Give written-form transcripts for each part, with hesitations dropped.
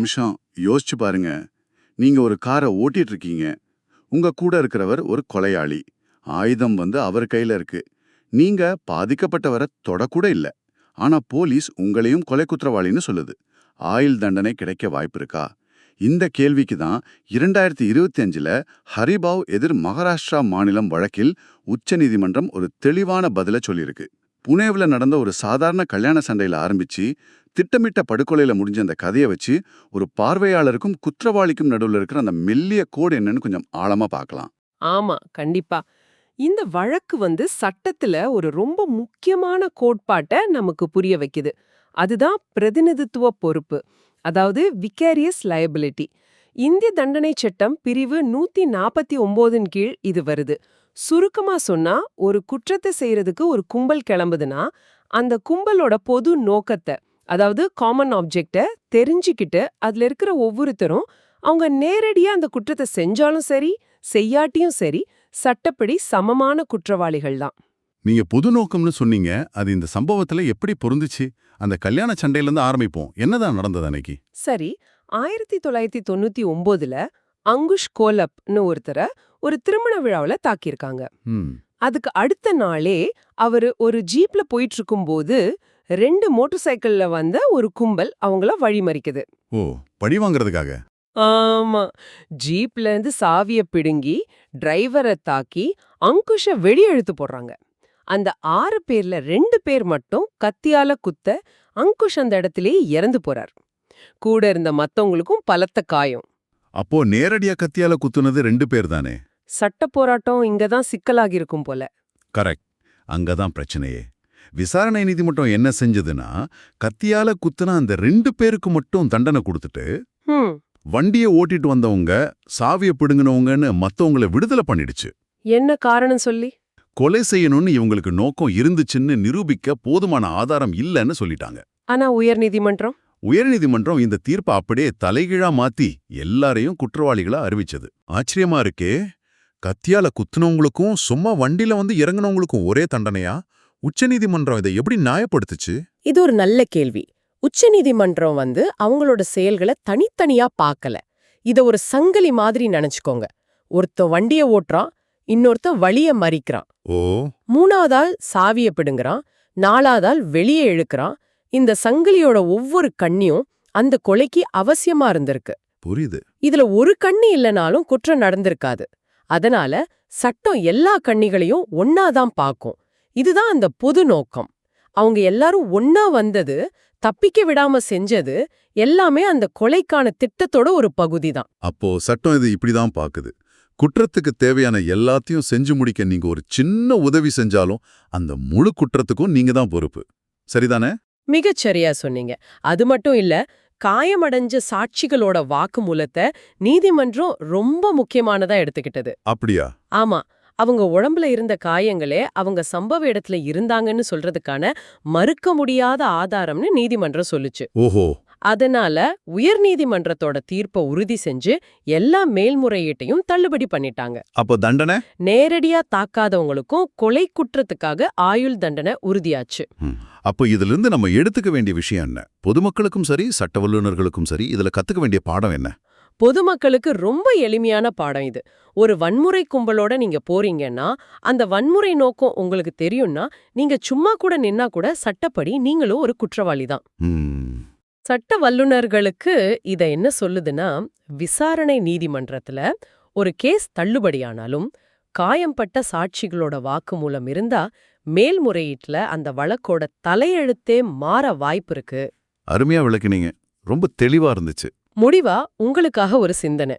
நிமிஷம் யோசிச்சு பாருங்க. நீங்க ஒரு காரை ஓட்டிட்டு இருக்கீங்க. உங்க கூட இருக்கிறவர் ஒரு கொலையாளி. ஆயுதம் அவர் கையில இருக்கு. நீங்க பாதிக்கப்பட்டவரை தொடக்கூட இல்ல. ஆனா போலீஸ் உங்களையும் கொலை குற்றவாளின்னு சொல்லுது. ஆயுள் தண்டனை கிடைக்க வாய்ப்பு இருக்கா? இந்த கேள்விக்கு தான் 2025ல ஹரிபாவ் எதிர் மகாராஷ்டிரா மாநிலம் வழக்கில் உச்சநீதிமன்றம் ஒரு தெளிவான பதில சொல்லியிருக்கு. புனேவுல நடந்த ஒரு சாதாரண கல்யாண சண்டையில ஆரம்பிச்சு திட்டமிட்ட படுகொலையில முடிஞ்ச அந்த கதையை வச்சு ஒரு பார்வையாளருக்கும் குற்றவாளிக்கும் நடுவில் இருக்கிற அந்த மெல்லிய கோடு என்னன்னு கொஞ்சம் ஆழமா பார்க்கலாம். ஆமா, கண்டிப்பா. இந்த வழக்கு சட்டத்துல ஒரு ரொம்ப முக்கியமான கோட்பாட்டை நமக்கு புரிய வைக்குது. அதுதான் பிரதிநிதித்துவ பொறுப்பு. அதாவது விகேரியஸ் லயபிலிட்டி. இந்திய தண்டனை சட்டம் பிரிவு 149 கீழ் இது வருது. சுருக்கமா சொன்னா, ஒரு குற்றத்தை செய்யறதுக்கு ஒரு கும்பல் கிளம்புதுன்னா, அந்த கும்பலோட பொது நோக்கத்தை, அதாவது காமன் ஆப்ஜெக்ட தெரிஞ்சுக்கிட்டு அதுல இருக்கிற ஒவ்வொருத்தரும் அவங்க நேரடியா அந்த குற்றத்தை செஞ்சாலும் சரி, செய்யாட்டியும் சரி, சட்டப்படி சமமான குற்றவாளிகள் தான். நீங்க பொது நோக்கம்னு சொன்னீங்க. அது இந்த சம்பவத்துல எப்படி பொருந்துச்சு? அந்த கல்யாண சண்டையில இருந்து ஆரம்பிப்போம். என்னதான் நடந்தது அன்னைக்கு? சரி, 1999ல அங்குஷ் கோலப்னு ஒருத்தரை ஒரு திருமண விழாவுல தாக்கியிருக்காங்க. அதுக்கு அடுத்த நாளே அவரு ஒரு ஜீப்ல போயிட்டு இருக்கும்போது 2 மோட்டார் சைக்கிள்ல வந்த ஒரு கும்பல் அவங்கள வழிமறிக்குது. ஓ, பழி வாங்குறதுக்காக? ஆமா, ஜீப்ல இருந்து சாவிய பிடுங்கி டிரைவரை தாக்கி அங்குஷ வெளியே இழுத்து போடுறாங்க. அந்த 6 பேர்ல 2 பேர் மட்டும் கத்தியால குத்த அங்குஷ் அந்த இடத்திலேயே இறந்து போறார். கூட இருந்த மத்தவங்களுக்கும் பலத்த காயம். அப்போ நேரடியா கத்தியால குத்துனது 2 பேர் தானே? சட்ட போராட்டம் இங்கதான் சிக்கலாகி இருக்கும் போல. கரெக்ட். அங்கதான் பிரச்சனையே. விசாரணை நீதிமன்றம் என்ன செஞ்சதுன்னா, கத்தியால குத்துனா அந்த 2 பேருக்கு மட்டும் தண்டனை கொடுத்துட்டு, வண்டியை ஓட்டிட்டு வந்தவங்க சாவிய பிடுங்கினவங்கன்னு மத்தவங்கள விடுதலை பண்ணிடுச்சு. என்ன காரணம் சொல்லி? கொலை செய்யணும்னு இவங்களுக்கு நோக்கம் இருந்துச்சுன்னு நிரூபிக்க போதுமான ஆதாரம் இல்லைன்னு சொல்லிட்டாங்க. ஆனா உயர்நீதிமன்றம் உயர்நீதிமன்றம் இந்த தீர்ப்பை அப்படியே தலைகீழா மாத்தி எல்லாரையும் குற்றவாளிகளா அறிவிச்சது. ஆச்சரியமா இருக்கே. கத்தியால குத்துனவங்களுக்கும் சும்மா வண்டியில இறங்குனவங்களுக்கும் ஒரே தண்டனையா? உச்சநீதிமன்றம் இதை எப்படி நியாயப்படுத்துச்சு? இது ஒரு நல்ல கேள்வி. உச்சநீதிமன்றம் அவங்களோட செயல்களை தனித்தனியா பார்க்கல. இத ஒரு சங்கிலி மாதிரி நினைச்சுக்கோங்க. ஒருத்த வண்டிய ஓட்டுறான், இன்னொருத்த வழிய மறிக்கிறான். ஓ. 3வது ஆள் சாவிய பிடுங்குறான், 4வது ஆள் வெளியே இழுக்கிறான். இந்த சங்கிலியோட ஒவ்வொரு கண்ணியும் அந்த கொலைக்கு அவசியமா இருந்திருக்கு. புரியுது. இதுல ஒரு கண்ணி இல்லனாலும் குற்றம் நடந்திருக்காது. அதனால சட்டம் எல்லா கண்ணிகளையும் ஒன்னாதான் பார்க்கும். இதுதான் அந்த பொது நோக்கம். அவங்க எல்லாரும் ஒன்னா வந்தது, தப்பிக்க விடாம செஞ்சது எல்லாமே அந்த கொலைக்கான திட்டத்தோட ஒரு பகுதி தான். அப்போ சட்டம் இது இப்படிதான் பாக்குது. குற்றத்துக்கு தேவையான எல்லாத்தையும் செஞ்சு முடிக்க நீங்க ஒரு சின்ன உதவி செஞ்சாலும் அந்த முழு குற்றத்துக்கும் நீங்க தான் பொறுப்பு. சரிதானே? மிகச்சரியா சொன்னீங்க. அது மட்டும் இல்ல, காயமடைஞ்ச சாட்சிகளோட வாக்குமூலத்தை நீதிமன்றம் ரொம்ப முக்கியமானதா எடுத்துக்கிட்டது. அப்படியா? ஆமா, அவங்க உடம்புல இருந்த காயங்களே அவங்க சம்பவ இடத்துல இருந்தாங்கன்னு சொல்றதுக்கான மறுக்க முடியாத ஆதாரம்னு நீதிமன்றம் சொல்லுச்சு. ஓஹோ. அதனால உயர்நீதிமன்றத்தோட தீர்ப்பை உறுதி செஞ்சு எல்லா மேல்முறையீட்டையும் தள்ளுபடி பண்ணிட்டாங்க. அப்போ தண்டனை நேரடியா தாக்காதவங்களுக்கும் கொலை குற்றத்துக்காக ஆயுள் தண்டனை உறுதியாச்சு. அப்போ இதுல இருந்து நம்ம எடுத்துக்க வேண்டிய விஷயம் என்ன? பொதுமக்களுக்கும் சரி, சட்ட வல்லுநர்களுக்கும் சரி, இதுல கத்துக்க வேண்டிய பாடம் என்ன? பொதுமக்களுக்கு ரொம்ப எளிமையான பாடம் இது. ஒரு வன்முறை கும்பலோட நீங்க போறீங்கன்னா, அந்த வன்முறை நோக்கம் உங்களுக்கு தெரியும்னா, நீங்க சும்மா கூட நின்னா கூட சட்டப்படி நீங்களும் ஒரு குற்றவாளி தான். சட்ட வல்லுநர்களுக்கு இத என்ன சொல்லுதுன்னா, விசாரணை நீதிமன்றத்துல ஒரு கேஸ் தள்ளுபடியானாலும் காயம்பட்ட சாட்சிகளோட வாக்குமூலம் இருந்தா மேல்முறையீட்டுல அந்த வழக்கோட தலையெழுத்தே மாற வாய்ப்பு இருக்கு. அருமையா விளக்குனீங்க. ரொம்ப தெளிவா இருந்துச்சு. முடிவா உங்களுக்காக ஒரு சிந்தனை.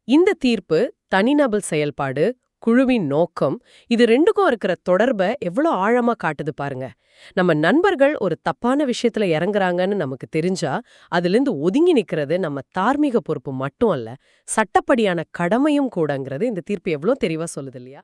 இந்த தீர்ப்பு தனிநபர் செயல்பாடு, குழுவின் நோக்கம், இது 2க்கும் இருக்கிற தொடர்பை எவ்வளவு ஆழமா காட்டுது பாருங்க. நம்ம நண்பர்கள் ஒரு தப்பான விஷயத்துல இறங்குறாங்கன்னு நமக்கு தெரிஞ்சா அதிலிருந்து ஒதுங்கி நிக்கிறது நம்ம தார்மீக பொறுப்பு மட்டும் அல்ல, சட்டப்படியான கடமையும் கூடங்கிறது இந்த தீர்ப்பு எவ்வளவு தெளிவா சொல்லுது இல்லையா?